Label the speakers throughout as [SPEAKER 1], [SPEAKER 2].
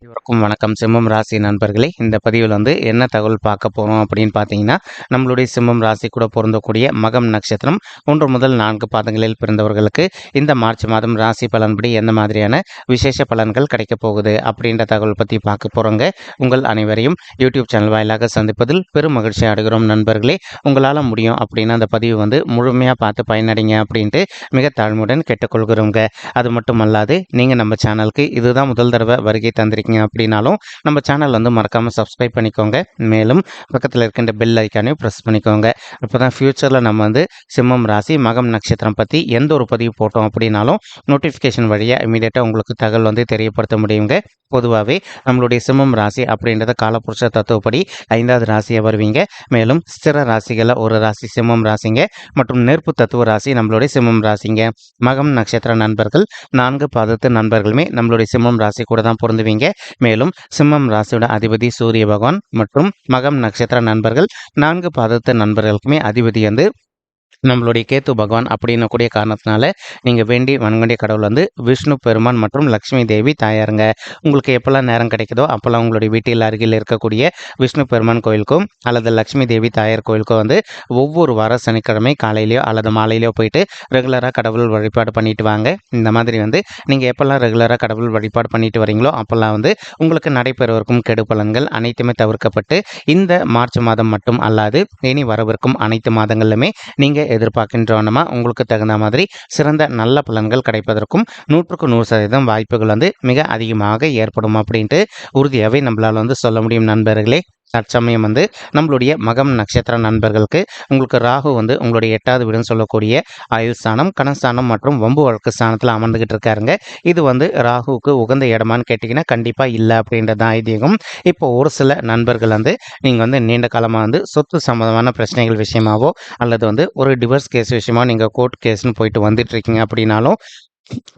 [SPEAKER 1] அனைவருக்கும் வணக்கம். சிம்மம் ராசி நண்பர்களே, இந்த பதிவில் என்ன தகவல் பார்க்க போகிறோம் அப்படின்னு பார்த்தீங்கன்னா, நம்மளுடைய சிம்மம் ராசி கூட பொருந்தக்கூடிய மகம் நட்சத்திரம் 1 முதல் 4 பாதங்களில் பிறந்தவர்களுக்கு இந்த மார்ச் மாதம் ராசி பலன்படி எந்த மாதிரியான விசேஷ பலன்கள் கிடைக்கப் போகுது அப்படின்ற தகவல் பற்றி பார்க்க போகிறோங்க. உங்கள் அனைவரையும் யூடியூப் சேனல் வாயிலாக சந்திப்பதில் பெரும் மகிழ்ச்சி அடைகிறோம் நண்பர்களே. உங்களால் முடியும் அப்படின்னா அந்த பதிவு முழுமையாக பார்த்து பயனடைங்க அப்படின்ட்டு மிக தாழ்மையுடன் கேட்டுக்கொள்கிறோங்க. அது மட்டும் அல்லாது நீங்கள் நம்ம சேனலுக்கு இதுதான் முதல் தடவை வருகை தந்திருக்கீங்க அப்படின்னாலும் நம்ம சேனல் மறக்காம சப்ஸ்கிரைப் பண்ணிக்கோங்க. மேலும் பக்கத்தில் இருக்கின்ற பெல் ஐக்கானையும் ப்ரெஸ் பண்ணிக்கோங்க. அப்போதான் ஃபியூச்சரில் நம்ம சிம்மம் ராசி மகம் நட்சத்திரம் பற்றி எந்த ஒரு பதிவு போட்டோம் அப்படின்னாலும் நோட்டிஃபிகேஷன் வழியாக இமீடியட்டாக உங்களுக்கு தகவல் தெரியப்படுத்த முடியுங்க. பொதுவாகவே நம்மளுடைய சிம்மம் ராசி அப்படின்றத காலப்புருஷ தத்துவப்படி 5வது ராசியாக வருவீங்க. மேலும் ஸ்திர ராசிகளில் ஒரு ராசி சிம்மம் ராசிங்க மற்றும் நெருப்பு தத்துவ ராசி நம்மளுடைய சிம்மம் ராசிங்க. மகம் நட்சத்திர நண்பர்கள் 4 பாதத்து நண்பர்களுமே நம்மளுடைய சிம்மம் ராசி கூட தான் பொருந்துவீங்க. மேலும் சிம்மம் ராசியோட அதிபதி சூரிய பகவான் மற்றும் மகம் நட்சத்திர நண்பர்கள் 4 பாதத்து நண்பர்களுக்குமே அதிபதி நம்மளுடைய கேத்து பகவான் அப்படின்னக்கூடிய காரணத்தினால நீங்கள் வேண்டி வணங்கக்கூடிய கடவுள் விஷ்ணு பெருமான் மற்றும் லக்ஷ்மி தேவி தாயாருங்க. உங்களுக்கு எப்போல்லாம் நேரம் கிடைக்குதோ அப்போல்லாம் உங்களுடைய வீட்டில் அருகில் இருக்கக்கூடிய விஷ்ணு பெருமான் கோயிலுக்கும் அல்லது லக்ஷ்மி தேவி தாயார் கோயிலுக்கும் ஒவ்வொரு வார சனிக்கிழமை காலையிலையோ அல்லது மாலையிலையோ போயிட்டு ரெகுலராக கடவுள் வழிபாடு பண்ணிட்டு வாங்க. இந்த மாதிரி நீங்கள் எப்போல்லாம் ரெகுலராக கடவுள் வழிபாடு பண்ணிட்டு வரீங்களோ அப்போல்லாம் உங்களுக்கு நடைபெறவிருக்கும் கெடு பலன்கள் அனைத்துமே தவிர்க்கப்பட்டு இந்த மார்ச் மாதம் மட்டும் அல்லாது இனி வரவிருக்கும் அனைத்து மாதங்களிலுமே நீங்கள் எதிர்பார்க்கின்றோன்னா உங்களுக்கு தகுந்த மாதிரி சிறந்த நல்ல பலன்கள் கிடைப்பதற்கும் 100% வாய்ப்புகள் மிக அதிகமாக ஏற்படும் அப்படின்ட்டு உறுதியாகவே நம்மளால் சொல்ல முடியும் நண்பர்களே. தற்சமயம் நம்மளுடைய மகம் நட்சத்திர நண்பர்களுக்கு உங்களுக்கு ராகு உங்களுடைய 8வது வீடுன்னு சொல்லக்கூடிய ஆயுள் ஸ்தானம், கணஸ்தானம் மற்றும் வம்பு வழக்கு ஸ்தானத்தில் அமர்ந்துகிட்டு இருக்காருங்க. இது ராகுவுக்கு உகந்த இடமான்னு கேட்டிங்கன்னா கண்டிப்பாக இல்லை அப்படின்றது தான் ஐதீகம். இப்போ ஒரு சில நண்பர்கள் நீங்கள் நீண்ட காலமாக சொத்து சம்மந்தமான பிரச்சனைகள் விஷயமாவோ அல்லது ஒரு டிவோர்ஸ் கேஸ் விஷயமா நீங்கள் கோர்ட் கேஸ்னு போயிட்டு வந்துட்டு இருக்கீங்க அப்படின்னாலும்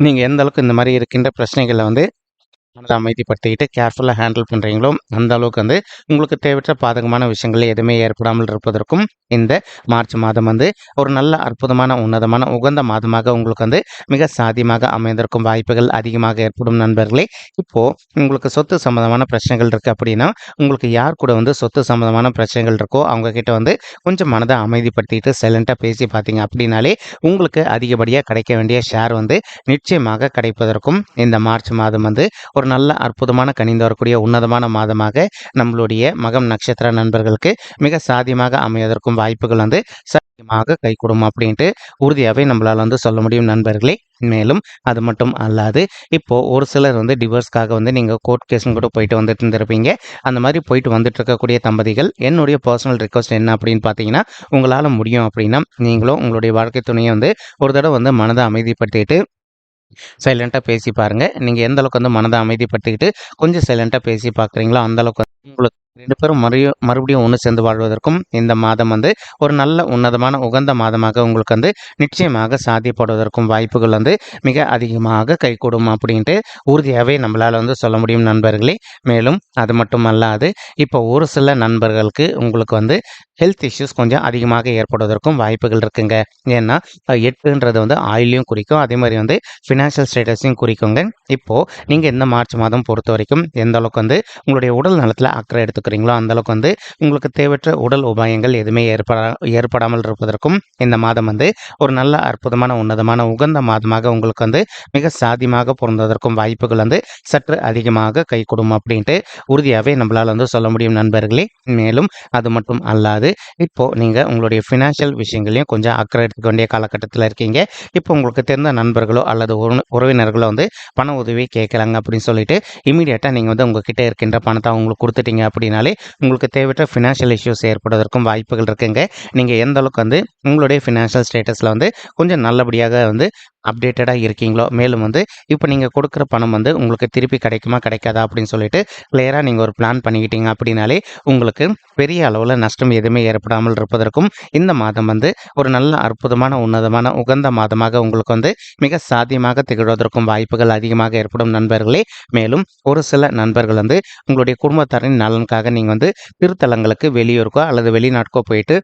[SPEAKER 1] நீங்கள் எந்த அளவுக்கு இந்த மாதிரி இருக்கின்ற பிரச்சனைகளை மனதை அமைதிப்படுத்திக்கிட்டு கேர்ஃபுல்லாக ஹேண்டில் பண்ணுறீங்களோ அந்த அளவுக்கு உங்களுக்கு தேவையற்ற பாதகமான விஷயங்கள் எதுவுமே ஏற்படாமல் இருப்பதற்கும் இந்த மார்ச் மாதம் ஒரு நல்ல அற்புதமான உன்னதமான உகந்த மாதமாக உங்களுக்கு மிக சாத்தியமாக அமைந்திருக்கும் வாய்ப்புகள் அதிகமாக ஏற்படும் நண்பர்களே. இப்போது உங்களுக்கு சொத்து சம்மந்தமான பிரச்சனைகள் இருக்குது அப்படின்னா உங்களுக்கு யார் கூட சொத்து சம்மந்தமான பிரச்சனைகள் இருக்கோ அவங்கக்கிட்ட கொஞ்சம் மனதை அமைதிப்படுத்திட்டு சைலண்ட்டாக பேசி பார்த்தீங்க அப்படின்னாலே உங்களுக்கு அதிகப்படியாக கிடைக்க வேண்டிய ஷேர் நிச்சயமாக கிடைப்பதற்கும் இந்த மார்ச் மாதம் ஒரு நல்ல அற்புதமான கனிந்து வரக்கூடிய உன்னதமான மாதமாக நம்மளுடைய மகம் நட்சத்திர நண்பர்களுக்கு மிக சாத்தியமாக அமைவதற்கும் வாய்ப்புகள் சாத்தியமாக கைகூடும் அப்படின்ட்டு உறுதியாகவே நம்மளால் சொல்ல முடியும் நண்பர்களே. மேலும் அது மட்டும் அல்லாது இப்போ ஒரு சிலர் டிவோர்ஸ்க்காக நீங்கள் கோர்ட் கேஸும் கூட போயிட்டு வந்துட்டு இருந்திருப்பீங்க. அந்த மாதிரி போயிட்டு வந்துட்டு இருக்கக்கூடிய தம்பதிகள் என்னுடைய பர்சனல் ரிக்வஸ்ட் என்ன அப்படின்னு பார்த்தீங்கன்னா, உங்களால் முடியும் அப்படின்னா நீங்களும் உங்களுடைய வாழ்க்கை துணையை ஒரு தடவை மனதை அமைதிப்படுத்திட்டு சைலண்ட்டாக பேசி பாருங்கள். நீங்கள் எந்த அளவுக்கு மனதை அமைதிப்படுத்திக்கிட்டு கொஞ்சம் சைலண்ட்டாக பேசி பார்க்குறீங்களோ அந்த அளவுக்கு உங்களுக்கு 2 பேரும் மறுபடியும் ஒன்று சேர்ந்து வாழ்வதற்கும் இந்த மாதம் ஒரு நல்ல உன்னதமான உகந்த மாதமாக உங்களுக்கு நிச்சயமாக சாத்தியப்படுவதற்கும் வாய்ப்புகள் மிக அதிகமாக கைகூடும் அப்படின்ட்டு உறுதியாகவே நம்மளால் சொல்ல முடியும் நண்பர்களே. மேலும் அது மட்டும் அல்லாது இப்போ ஒரு சில நண்பர்களுக்கு உங்களுக்கு ஹெல்த் இஷ்யூஸ் கொஞ்சம் அதிகமாக ஏற்படுவதற்கும் வாய்ப்புகள் இருக்குங்க. ஏன்னா 8ன்றது ஆயிலையும் குறிக்கும், அதே மாதிரி ஃபினான்ஷியல் ஸ்டேட்டஸையும் குறிக்குங்க. இப்போது நீங்கள் இந்த மார்ச் மாதம் பொறுத்த வரைக்கும் எந்த அளவுக்கு உங்களுடைய உடல் நலத்தில் அக்கறை எடுத்துக்கிறீங்களோ அந்த அளவுக்கு உங்களுக்கு தேவையற்ற உடல் உபாயங்கள் எதுவுமே ஏற்படாமல் இருப்பதற்கும் இந்த மாதம் ஒரு நல்ல அற்புதமான உன்னதமான உகந்த மாதமாக உங்களுக்கு மிக சாத்தியமாக பொருந்துவதற்கும் வாய்ப்புகள் சற்று அதிகமாக கைகூடும் அப்படின்ட்டு உறுதியாகவே நம்மளால் சொல்ல முடியும் நண்பர்களே. மேலும் அது மட்டும் அல்லாது இப்போ நீங்கள் உங்களுடைய ஃபினான்ஷியல் விஷயங்களையும் கொஞ்சம் அக்கறை எடுத்துக்க வேண்டிய காலகட்டத்தில் இருக்கீங்க. இப்போ உங்களுக்கு தெரிந்த நண்பர்களோ அல்லது உறவினர்களோ பண உதவி கேட்குறாங்க அப்படின்னு சொல்லிட்டு இமீடியட்டாக நீங்கள் உங்ககிட்ட இருக்கின்ற பணத்தை அவங்களுக்கு கொடுத்துட்டீங்க அப்படின்னாலே உங்களுக்கு தேவையற்ற ஃபினான்ஷியல் இஷ்யூஸ் ஏற்படுவதற்கும் வாய்ப்புகள் இருக்குங்க. நீங்கள் எந்த அளவுக்கு உங்களுடைய ஃபினான்ஷியல் ஸ்டேட்டஸில் கொஞ்சம் நல்லபடியாக அப்டேட்டடாக இருக்கீங்களோ மேலும் இப்போ நீங்கள் கொடுக்குற பணம் உங்களுக்கு திருப்பி கிடைக்குமா கிடைக்காதா அப்படின்னு சொல்லிட்டு கிளியராக நீங்கள் ஒரு பிளான் பண்ணிக்கிட்டீங்க அப்படின்னாலே உங்களுக்கு பெரிய அளவில் நஷ்டம் எதுவுமே ஏற்படாமல் இருப்பதற்கும் இந்த மாதம் ஒரு நல்ல அற்புதமான உன்னதமான உகந்த மாதமாக உங்களுக்கு மிக சாத்தியமாக திகழ்வதற்கும் வாய்ப்புகள் அதிகமாக ஏற்படும் நண்பர்களே. மேலும் ஒரு சில நண்பர்கள் உங்களுடைய குடும்பத்தாரின் நலனுக்காக நீங்கள் திருத்தலங்களுக்கு வெளியூருக்கோ அல்லது வெளிநாட்டுக்கோ போயிட்டு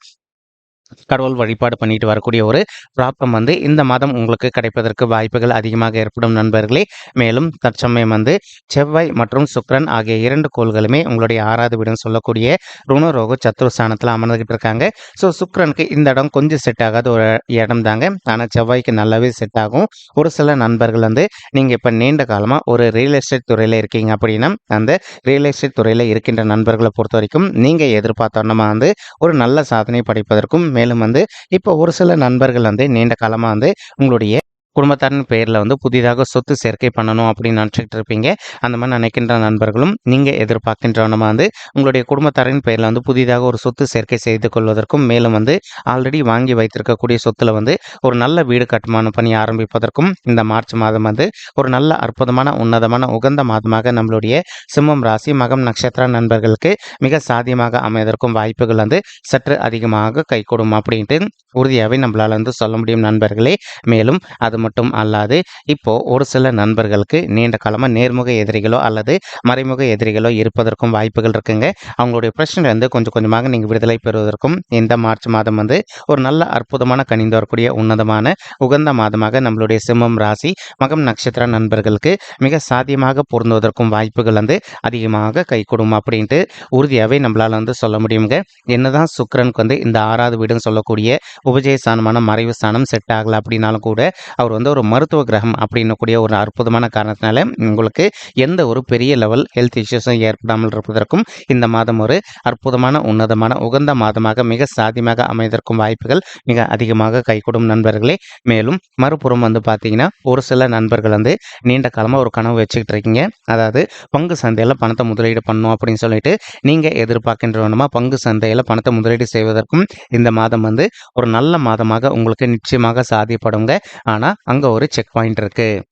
[SPEAKER 1] கடவுள் வழிபாடு பண்ணிட்டு வரக்கூடிய ஒரு பிராப்தம் வந்து இந்த மாதம் உங்களுக்கு கிடைப்பதற்கு வாய்ப்புகள் அதிகமாக ஏற்படும் நண்பர்களே. மேலும் தற்சமயம் வந்து செவ்வாய் மற்றும் சுக்கிரன் ஆகிய 2 கோள்களுமே உங்களுடைய 6வது வீடுன்னு சொல்லக்கூடிய ருணரோக சத்துருஸ்தானத்தில் அமர்ந்துகிட்டு இருக்காங்க. ஸோ சுக்கிரனுக்கு இந்த இடம் கொஞ்சம் செட் ஆகாத ஒரு இடம் தாங்க. ஆனால் செவ்வாய்க்கு நல்லாவே செட் ஆகும். ஒரு சில நண்பர்கள் வந்து நீங்கள் இப்போ நீண்ட காலமாக ஒரு ரியல் எஸ்டேட் துறையில் இருக்கீங்க அப்படின்னா அந்த ரியல் எஸ்டேட் துறையில் இருக்கின்ற நண்பர்களை பொறுத்த வரைக்கும் நீங்கள் எதிர்பார்த்தோன்னா வந்து ஒரு நல்ல சாதனை படைப்பதற்கும் மேலும் வந்து இப்போ ஒரு சில நண்பர்கள் வந்து நீண்ட காலமாக வந்து உங்களுடைய குடும்பத்தாரின் பெயரில் வந்து புதிதாக சொத்து சேர்க்கை பண்ணணும் அப்படின்னு நினச்சிக்கிட்டு இருப்பீங்க. அந்த மாதிரி நினைக்கின்ற நண்பர்களும் நீங்கள் எதிர்பார்க்கின்றவனமா வந்து உங்களுடைய குடும்பத்தாரின் பெயரில் வந்து புதிதாக ஒரு சொத்து சேர்க்கை செய்து கொள்வதற்கும் மேலும் வந்து ஆல்ரெடி வாங்கி வைத்திருக்கக்கூடிய சொத்துல வந்து ஒரு நல்ல வீடு கட்டுமான பணி ஆரம்பிப்பதற்கும் இந்த மார்ச் மாதம் வந்து ஒரு நல்ல அற்புதமான உன்னதமான உகந்த மாதமாக நம்மளுடைய சிம்மம் ராசி மகம் நட்சத்திர நண்பர்களுக்கு மிக சாத்தியமாக அமைவதற்கும் வாய்ப்புகள் வந்து சற்று அதிகமாக கைகூடும் அப்படின்ட்டு உறுதியாகவே நம்மளால் வந்து சொல்ல முடியும் நண்பர்களே. மேலும் அது மட்டும் அல்லாது இப்போ ஒரு சில நண்பர்களுக்கு நீண்ட காலமாக நேர்முக எதிரிகளோ அல்லது மறைமுக எதிரிகளோ இருப்பதற்கும் வாய்ப்புகள் இருக்குங்க. அவங்களுடைய பிரச்சனை வந்து கொஞ்சம் கொஞ்சமாக நீங்கள் விடுதலை பெறுவதற்கும் இந்த மார்ச் மாதம் வந்து ஒரு நல்ல அற்புதமான கனிந்து வரக்கூடிய உன்னதமான உகந்த மாதமாக நம்மளுடைய சிம்மம் ராசி மகம் நட்சத்திர நண்பர்களுக்கு மிக சாத்தியமாக பொருந்துவதற்கும் வாய்ப்புகள் வந்து அதிகமாக கைகூடும் அப்படின்ட்டு உறுதியாகவே நம்மளால் வந்து சொல்ல முடியுங்க. என்னதான் சுக்கிரனுக்கு வந்து இந்த 6வது வீடுன்னு சொல்லக்கூடிய உபஜயஸ்தானமான மறைவு ஸ்தானம் செட் ஆகலை அப்படின்னாலும் கூட அவர் வந்து ஒரு மருத்துவ கிரகம் அப்படின்னக்கூடிய ஒரு அற்புதமான காரணத்தினால உங்களுக்கு எந்த ஒரு பெரிய லெவல் ஹெல்த் இஷ்யூஸும் ஏற்படாமல் இருப்பதற்கும் இந்த மாதம் ஒரு அற்புதமான உன்னதமான உகந்த மாதமாக மிக சாத்தியமாக அமைவதற்கும் வாய்ப்புகள் மிக அதிகமாக கைகூடும் நண்பர்களே. மேலும் மறுபுறம் வந்து பார்த்தீங்கன்னா ஒரு சில நண்பர்கள் வந்து நீண்ட காலமாக ஒரு கனவு வச்சுக்கிட்டு இருக்கீங்க. அதாவது பங்கு சந்தையில் பணத்தை முதலீடு பண்ணணும் அப்படின்னு சொல்லிட்டு நீங்கள் எதிர்பார்க்கின்றவனமா பங்கு சந்தையில் பணத்தை முதலீடு செய்வதற்கும் இந்த மாதம் வந்து ஒரு நல்ல மாதமாக உங்களுக்கு நிச்சயமாக சாத்தியப்படுங்க. ஆனால் அங்கே ஒரு செக் பாயிண்ட் இருக்குது.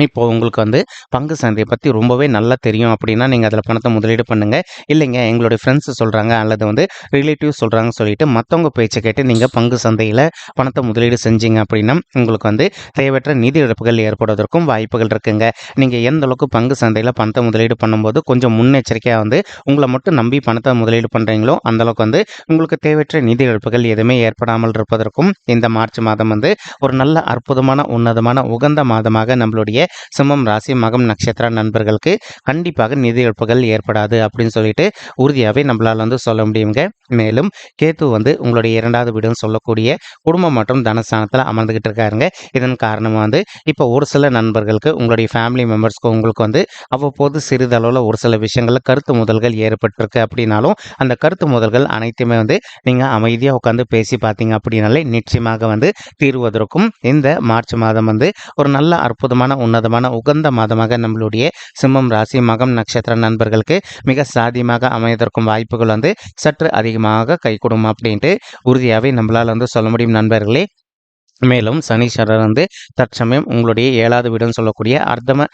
[SPEAKER 1] இப்போ உங்களுக்கு வந்து பங்கு சந்தையை பற்றி ரொம்பவே நல்லா தெரியும் அப்படின்னா நீங்கள் அதில் பணத்தை முதலீடு பண்ணுங்கள். இல்லைங்க எங்களுடைய ஃப்ரெண்ட்ஸு சொல்கிறாங்க அல்லது வந்து ரிலேட்டிவ்ஸ் சொல்கிறாங்கன்னு சொல்லிட்டு மற்றவங்க பேச்சை கேட்டு நீங்கள் பங்கு சந்தையில் பணத்தை முதலீடு செஞ்சீங்க அப்படின்னா உங்களுக்கு வந்து தேவையற்ற நிதி இழப்புகள் ஏற்படுவதற்கும் வாய்ப்புகள் இருக்குங்க. நீங்கள் எந்த அளவுக்கு பங்கு சந்தையில் பணத்தை முதலீடு பண்ணும்போது கொஞ்சம் முன்னெச்சரிக்கையாக வந்து உங்களை மட்டும் நம்பி பணத்தை முதலீடு பண்ணுறீங்களோ அந்தளவுக்கு வந்து உங்களுக்கு தேவையற்ற நிதி இழப்புகள் எதுவுமே ஏற்படாமல் இருப்பதற்கும் இந்த மார்ச் மாதம் வந்து ஒரு நல்ல அற்புதமான உன்னதமான உகந்த மாதமாக நம்மளுடைய சிம்மம் ராசி மகம் நட்சத்திர நண்பர்களுக்கு கண்டிப்பாக நிதி இழப்புகள் ஏற்படாது அப்படின்னு சொல்லிட்டு உறுதியாகவே நம்மளால் வந்து சொல்ல முடியுங்க. மேலும் கேத்து வந்து உங்களுடைய 2வது வீடுன்னு சொல்லக்கூடிய குடும்பம் மற்றும் தனஸ்தானத்தில் அமர்ந்துகிட்டு இருக்காருங்க. இதன் காரணமாக வந்து இப்போ ஒரு சில நண்பர்களுக்கு உங்களுடைய ஃபேமிலி மெம்பர்ஸ்க்கு உங்களுக்கு வந்து அவ்வப்போது சிறிதளவில் ஒரு சில விஷயங்களில் கருத்து முதல்கள் ஏற்பட்டிருக்கு அப்படின்னாலும் அந்த கருத்து முதல்கள் அனைத்துமே வந்து நீங்கள் அமைதியாக உட்காந்து பேசி பார்த்தீங்க அப்படின்னாலே நிச்சயமாக வந்து தீர்வதற்கும் இந்த மார்ச் மாதம் வந்து ஒரு நல்ல அற்புதமான உன்னதமான உகந்த மாதமாக நம்மளுடைய சிம்மம் ராசி மகம் நட்சத்திர நண்பர்களுக்கு மிக சாத்தியமாக அமைவதற்கும் வாய்ப்புகள் வந்து சற்று அதிகமாக கைகூடும் அப்படின்ட்டு உறுதியாகவே நம்மளால் வந்து சொல்ல முடியும் நண்பர்களே. மேலும் சனீஸ்வரர் வந்து தற்சமயம் உங்களுடைய 7வது வீடுன்னு சொல்லக்கூடிய அர்த்தம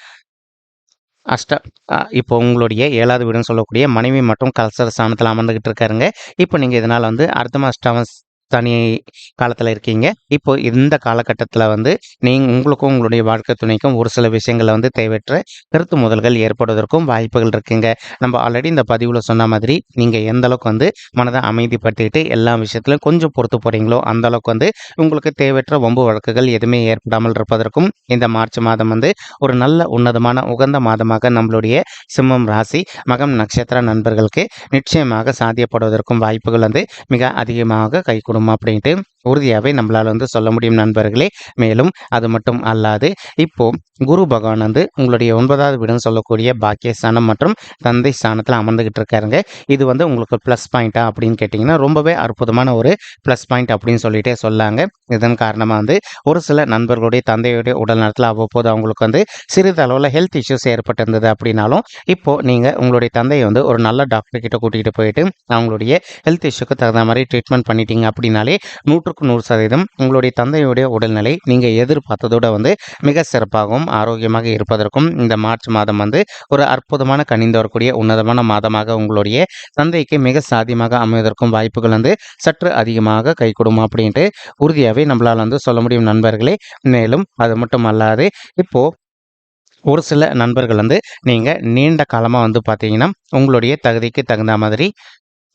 [SPEAKER 1] அஷ்ட இப்போ உங்களுடைய 7வது வீடுன்னு சொல்லக்கூடிய மனைவி மற்றும் கலசர ஸ்தானத்தில் அமர்ந்துகிட்டு இருக்காருங்க. இப்போ நீங்கள் இதனால் வந்து அர்த்தம அஷ்டம தனி காலத்தில் இருக்கீங்க. இப்போ இந்த காலகட்டத்தில் வந்து உங்களுக்கும் உங்களுடைய வாழ்க்கை துணைக்கும் ஒரு சில விஷயங்களில் வந்து தேவையற்ற கருத்து முதல்கள் ஏற்படுவதற்கும் வாய்ப்புகள் இருக்குங்க. நம்ம ஆல்ரெடி இந்த பதிவில் சொன்ன மாதிரி நீங்கள் எந்த அளவுக்கு வந்து மனதை அமைதிப்படுத்திக்கிட்டு எல்லா விஷயத்திலும் கொஞ்சம் பொறுத்து போகிறீங்களோ அந்த அளவுக்கு வந்து உங்களுக்கு தேவையற்ற வம்பு வழக்குகள் எதுவுமே ஏற்படாமல் இருப்பதற்கும் இந்த மார்ச் மாதம் வந்து ஒரு நல்ல உன்னதமான உகந்த மாதமாக நம்மளுடைய சிம்மம் ராசி மகம் நட்சத்திர நண்பர்களுக்கு நிச்சயமாக சாத்தியப்படுவதற்கும் வாய்ப்புகள் வந்து மிக அதிகமாக கைகூடும் அப்படின்ட்டு உறுதியாகவே நம்மளால் வந்து சொல்ல முடியும் நண்பர்களே. மேலும் அது மட்டும் அல்லாது இப்போ குரு பகவான் வந்து உங்களுடைய 9வது வீடுன்னு சொல்லக்கூடிய பாக்கியஸ்தானம் மற்றும் தந்தை ஸ்தானத்தில் அமர்ந்துகிட்டு இருக்காருங்க. இது வந்து உங்களுக்கு ப்ளஸ் பாயிண்டா அப்படின்னு கேட்டிங்கன்னா ரொம்பவே அற்புதமான ஒரு ப்ளஸ் பாயிண்ட் அப்படின்னு சொல்லிட்டே சொல்லாங்க. இதன் காரணமாக வந்து ஒரு சில நண்பர்களுடைய தந்தையுடைய உடல் நலத்தில் அவ்வப்போது அவங்களுக்கு வந்து சிறிதளவில் ஹெல்த் இஷ்யூஸ் ஏற்பட்டிருந்தது அப்படின்னாலும் இப்போது நீங்கள் உங்களுடைய தந்தையை வந்து ஒரு நல்ல டாக்டர் கிட்ட கூட்டிகிட்டு போயிட்டு அவங்களுடைய ஹெல்த் இஷ்யூக்கு தகுந்த மாதிரி ட்ரீட்மெண்ட் பண்ணிட்டீங்க அப்படின்னாலே 100% உங்களுடைய தந்தையுடைய உடல்நிலை நீங்கள் எதிர்பார்த்ததோட வந்து மிக சிறப்பாகவும் ஆரோக்கியமாக இருப்பதற்கும் இந்த மார்ச் மாதம் வந்து ஒரு அற்புதமான கனிந்து வரக்கூடிய உன்னதமான மாதமாக உங்களுடைய தந்தைக்கு மிக சாத்தியமாக அமைவதற்கும் வாய்ப்புகள் வந்து சற்று அதிகமாக கைகூடும் அப்படின்ட்டு உறுதியாகவே நம்மளால் வந்து சொல்ல முடியும் நண்பர்களே. மேலும் அது மட்டும் அல்லாது இப்போ ஒரு சில நண்பர்கள் வந்து நீங்கள் நீண்ட காலமாக வந்து பார்த்தீங்கன்னா உங்களுடைய தகுதிக்கு தகுந்த மாதிரி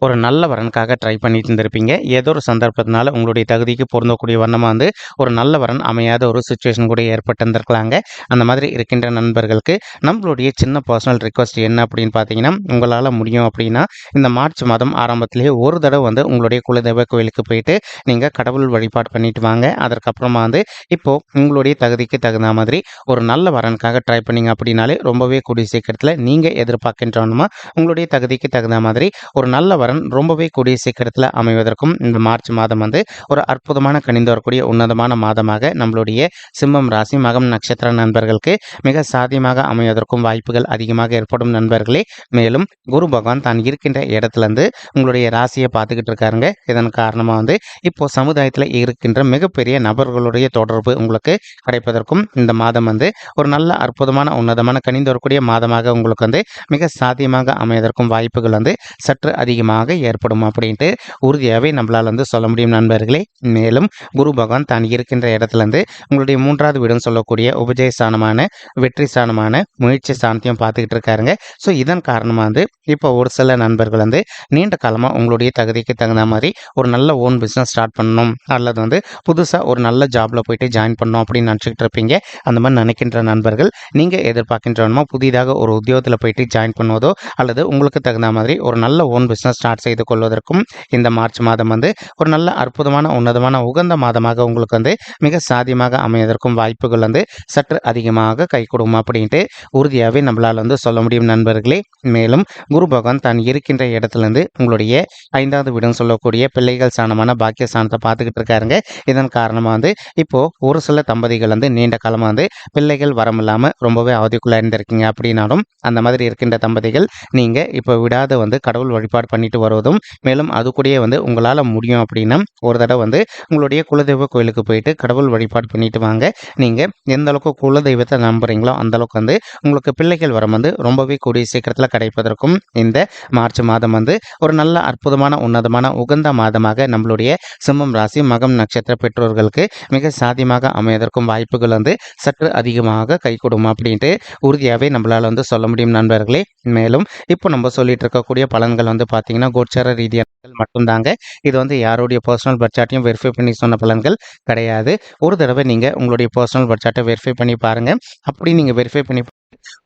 [SPEAKER 1] ஒரு நல்ல வரனுக்காக ட்ரை பண்ணிட்டு இருந்திருப்பீங்க. ஏதோ ஒரு சந்தர்ப்பத்தினால உங்களுடைய தகுதிக்கு பொருந்தக்கூடிய வண்ணமா வந்து ஒரு நல்ல வரன் அமையாத ஒரு சிச்சுவேஷன் கூட ஏற்பட்டிருந்திருக்கலாங்க. அந்த மாதிரி இருக்கின்ற நண்பர்களுக்கு நம்மளுடைய சின்ன பர்சனல் ரிக்வெஸ்ட் என்ன அப்படின்னு பார்த்தீங்கன்னா, உங்களால முடியும் அப்படின்னா, இந்த மார்ச் மாதம் ஆரம்பத்திலேயே ஒரு தடவ வந்து உங்களுடைய குலதெய்வ கோயிலுக்கு போயிட்டு நீங்க கடவுள் வழிபாடு பண்ணிட்டு வாங்க. அதற்கப்புறமா வந்து இப்போ உங்களுடைய தகுதிக்கு தகுந்த மாதிரி ஒரு நல்ல வரனுக்காக ட்ரை பண்ணீங்க அப்படின்னாலே ரொம்பவே கூடிய சீக்கிரத்தில நீங்க எதிர்பார்க்கின்ற வண்ணமா உங்களுடைய தகுதிக்கு தகுந்த மாதிரி ஒரு நல்ல வரன் ரொம்பவே கூடிய சீக்கிரத்தில் அமைவதற்கும் இந்த மார்ச் மாதம் வந்து ஒரு அற்புதமான கனிந்து வரக்கூடிய உன்னதமான மாதமாக நம்மளுடைய சிம்மம் ராசி மகம் நட்சத்திர நண்பர்களுக்கு மிக சாத்தியமாக அமைவதற்கும் வாய்ப்புகள் அதிகமாக ஏற்படும் நண்பர்களே. மேலும் குரு பகவான் தான் இருக்கின்ற இடத்துலேருந்து உங்களுடைய ராசியை பார்த்துக்கிட்டு இருக்காருங்க. இதன் காரணமாக வந்து இப்போ சமுதாயத்தில் இருக்கின்ற மிகப்பெரிய நபர்களுடைய தொடர்பு உங்களுக்கு கிடைப்பதற்கும் இந்த மாதம் வந்து ஒரு நல்ல அற்புதமான உன்னதமான கனிந்து வரக்கூடிய மாதமாக உங்களுக்கு வந்து மிக சாத்தியமாக அமைவதற்கும் வாய்ப்புகள் வந்து சற்று அதிகமாக ஏற்படும் அப்படின்ட்டு உறுதியாகவே நம்மளால் வந்து சொல்ல முடியும் நண்பர்களே. மேலும் குரு பகவான் தான் இருக்கின்ற இடத்துலேருந்து உங்களுடைய 3வது வீடுன்னு சொல்லக்கூடிய உபஜய ஸ்தானமான வெற்றி ஸ்தானமான முயற்சி ஸ்தானத்தையும் பார்த்துக்கிட்டு இருக்காருங்க. ஸோ இதன் காரணமாக வந்து இப்போ ஒரு சில நண்பர்கள் வந்து நீண்ட காலமாக உங்களுடைய தகுதிக்கு தகுந்த மாதிரி ஒரு நல்ல ஓன் பிஸ்னஸ் ஸ்டார்ட் பண்ணணும் அல்லது வந்து புதுசாக ஒரு நல்ல ஜாபில் போயிட்டு ஜாயின் பண்ணணும் அப்படின்னு நினச்சிக்கிட்டு இருப்பீங்க. அந்த மாதிரி நினைக்கின்ற நண்பர்கள் நீங்கள் எதிர்பார்க்கின்றவனமா புதிதாக ஒரு உத்தியோகத்தில் போயிட்டு ஜாயின் பண்ணுவதோ அல்லது உங்களுக்கு தகுந்த மாதிரி ஒரு நல்ல ஓன் பிஸ்னஸ் ஸ்டார்ட் செய்து கொள்வதற்கும் இந்த மார்ச் மாதம் வந்து ஒரு நல்ல அற்புதமான உன்னதமான உகந்த மாதமாக உங்களுக்கு வந்து மிக சாத்தியமாக அமைவதற்கும் வாய்ப்புகள் வந்து சற்று அதிகமாக கை கொடுக்கும் அப்படின்ட்டு உறுதியாகவே நம்மளால் வந்து சொல்ல முடியும் நண்பர்களே. மேலும் குரு பகவான் தான் இருக்கின்ற இடத்துலேருந்து உங்களுடைய 5வது வீடுன்னு சொல்லக்கூடிய பிள்ளைகள் ஸ்தானமான பாக்கிய ஸ்தானத்தை பார்த்துக்கிட்டு இருக்காருங்க. இதன் காரணமாக வந்து இப்போ ஒரு சில தம்பதிகள் வந்து நீண்ட காலமாக வந்து பிள்ளைகள் வரம் இல்லாமல் ரொம்பவே அவதிக்குள்ளே இருந்திருக்கீங்க அப்படின்னாலும் அந்த மாதிரி இருக்கின்ற தம்பதிகள் நீங்கள் இப்போ விடாத வந்து கடவுள் வழிபாடு பண்ணிட்டு வருவதும் மேலும் அது கூடயே வந்து உங்களால் முடியும் அப்படின்னா ஒரு தடவை வந்து உங்களுடைய குலதெய்வ கோயிலுக்கு போயிட்டு கடவுள் வழிபாடு பண்ணிட்டு வாங்க. நீங்கள் எந்த அளவுக்கு குலதெய்வத்தை நம்புறீங்களோ அந்த அளவுக்கு வந்து உங்களுக்கு பிள்ளைகள் வரம் வந்து ரொம்பவே கூடிய சீக்கிரத்தில் கிடைப்பதற்கும் இந்த மார்ச் மாதம் வந்து ஒரு நல்ல அற்புதமான உன்னதமான உகந்த மாதமாக நம்மளுடைய சிம்மம் ராசி மகம் நட்சத்திர பெற்றோர்களுக்கு மிக சாத்தியமாக அமைவதற்கும் வாய்ப்புகள் வந்து சற்று அதிகமாக கை கொடுக்கும் அப்படின்ட்டு உறுதியாகவே நம்மளால் வந்து சொல்ல முடியும் நண்பர்களே. மேலும் இப்போ நம்ம சொல்லிட்டு இருக்கக்கூடிய பலன்கள் வந்து பார்த்தீங்கன்னா கோச்சார ரீதியான மட்டும்தாங்க. இது வந்து யாருடைய பர்சனல் பட்ஜெட்டையும் வெரிஃபை பண்ணி சொன்ன பலன்கள் கிடையாது. ஒரு தடவை நீங்கள் உங்களுடைய பர்சனல் பட்ஜெட்டை வெரிஃபை பண்ணி பாருங்கள். அப்படி நீங்கள் வெரிஃபை பண்ணி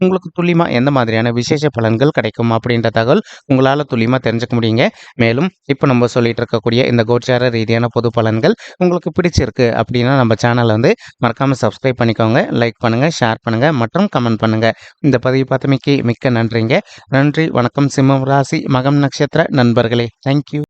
[SPEAKER 1] உங்களுக்கு துல்லியமாக எந்த மாதிரியான விசேஷ பலன்கள் கிடைக்கும் அப்படின்ற தகவல் உங்களால் துல்லியமாக தெரிஞ்சுக்க முடியுங்க. மேலும் இப்போ நம்ம சொல்லிட்டு இருக்கக்கூடிய இந்த கோச்சார ரீதியான பொது பலன்கள் உங்களுக்கு பிடிச்சிருக்கு அப்படின்னா நம்ம சேனலை வந்து மறக்காமல் சப்ஸ்கிரைப் பண்ணிக்கோங்க, லைக் பண்ணுங்கள், ஷேர் பண்ணுங்கள் மற்றும் கமெண்ட் பண்ணுங்கள். இந்த பதிவு பார்த்தமைக்கு மிக்க நன்றிங்க. நன்றி, வணக்கம். சிம்மம் ராசி மகம் நட்சத்திர நண்பர்களே. தேங்க்யூ.